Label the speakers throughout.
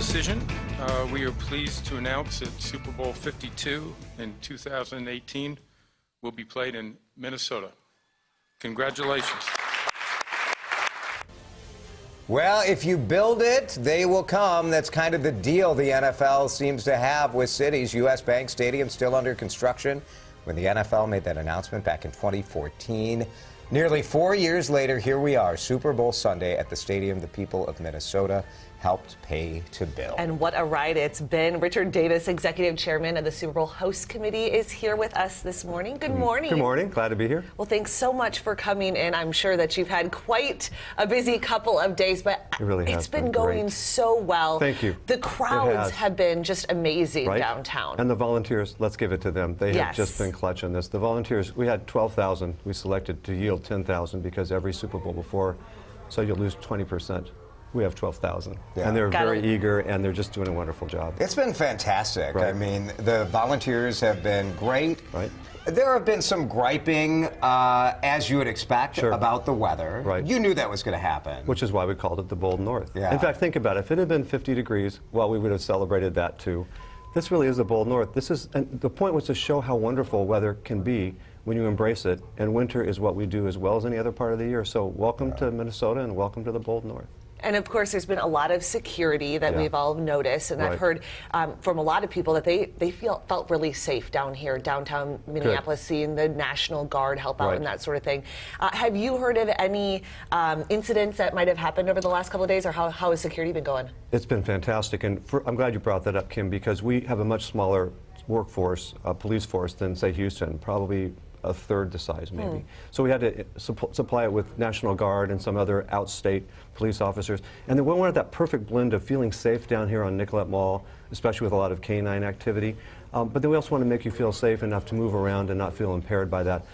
Speaker 1: decision. We are pleased to announce that Super Bowl 52 in 2018 will be played in Minnesota. Congratulations.
Speaker 2: Well, if you build it, they will come. That's kind of the deal the NFL seems to have with cities. U.S. Bank Stadium still under construction when the NFL made that announcement back in 2014. Nearly 4 years later, here we are, Super Bowl Sunday at the stadium the people of Minnesota helped pay to build.
Speaker 3: And what a ride it's been. Richard Davis, Executive Chairman of the Super Bowl Host Committee, is here with us this morning. Good morning.
Speaker 4: Good morning. Glad to be here.
Speaker 3: Well, thanks so much for coming in. I'm sure that you've had quite a busy couple of days, but it's been going so well.
Speaker 4: Thank you.
Speaker 3: The crowds have been just amazing downtown.
Speaker 4: And the volunteers, let's give it to them. They have just been clutch on this. The volunteers, we had 12,000. We selected to yield 10,000 because every Super Bowl before, so you'll lose 20%. We have 12,000. Yeah. And they're very eager, and they're just doing a wonderful job.
Speaker 2: It's been fantastic. I mean, the volunteers have been great.
Speaker 4: Right.
Speaker 2: There have been some griping, as you would expect, about the weather.
Speaker 4: Right.
Speaker 2: You knew that was going to happen.
Speaker 4: Which is why we called it the Bold North.
Speaker 2: Yeah.
Speaker 4: In fact, think about it. If it had been 50 degrees, well, we would have celebrated that too. This really is the Bold North. This is, and the point was to show how wonderful weather can be when you embrace it, and winter is what we do as well as any other part of the year. So welcome to Minnesota, and welcome to the Bold North.
Speaker 3: And of course, there's been a lot of security that we've all noticed, and I've heard from a lot of people that they felt really safe down here, downtown Minneapolis, seeing the National Guard help out and that sort of thing. Have you heard of any incidents that might have happened over the last couple of days, or how has security been going?
Speaker 4: It's been fantastic, and I'm glad you brought that up, Kim, because we have a much smaller workforce, police force, than, say, Houston, probably a third the size, maybe. So we had to supply it with National Guard and some other outstate police officers. And then we wanted that perfect blend of feeling safe down here on Nicollet Mall, especially with a lot of canine activity. But then we also want to make you feel safe enough to move around and not feel impaired by that.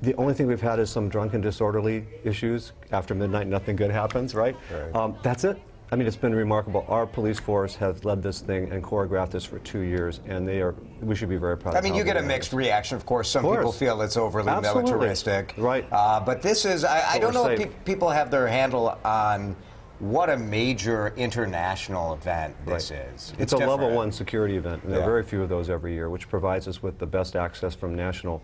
Speaker 4: The only thing we've had is some drunken, disorderly issues. After midnight, nothing good happens, right? That's it. I mean, it's been remarkable. Our police force has led this thing and choreographed this for 2 years, and we should be very proud of
Speaker 2: I mean, you get a mixed reaction, of course. Some people feel it's overly militaristic.
Speaker 4: Right.
Speaker 2: But this is, I don't know if people have their handle on what a major international event this is.
Speaker 4: It's a level 1 security event, and there are very few of those every year, which provides us with the best access from national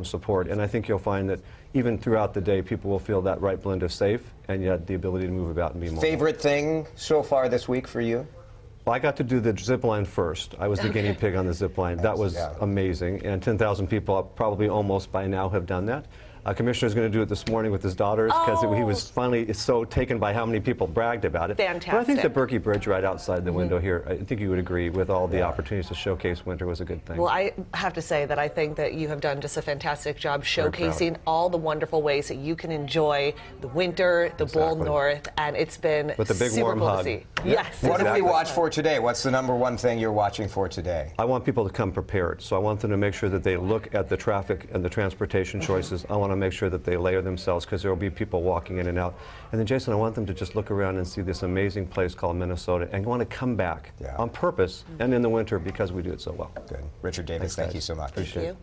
Speaker 4: support. And I think you'll find that even throughout the day, people will feel that right blend of safe and yet the ability to move about and be mobile.
Speaker 2: Favorite thing so far this week for you?
Speaker 4: Well, I got to do the zip line first. I was the guinea pig on the zip line. That was amazing, and 10,000 people probably almost by now have done that. Commissioner's going to do it this morning with his daughters because he was finally so taken by how many people bragged about it.
Speaker 3: Fantastic.
Speaker 4: But I think the Berkey Bridge right outside the window here, I think you would agree with all the opportunities to showcase winter was a good thing.
Speaker 3: Well, I have to say that I think that you have done just a fantastic job showcasing all the wonderful ways that you can enjoy the winter, the Bold North, and it's been
Speaker 4: with a big
Speaker 3: super
Speaker 4: warm
Speaker 3: cool
Speaker 4: hug.
Speaker 3: to see. Yes.
Speaker 2: What do we watch for today? What's the #1 thing you're watching for today?
Speaker 4: I want people to come prepared, so I want them to make sure that they look at the traffic and the transportation choices. I want to make sure that they layer themselves because there will be people walking in and out. And then, Jason, I want them to just look around and see this amazing place called Minnesota and want to come back on purpose and in the winter because we do it so well.
Speaker 2: Good. Richard Davis, thank you so much.
Speaker 4: Appreciate it.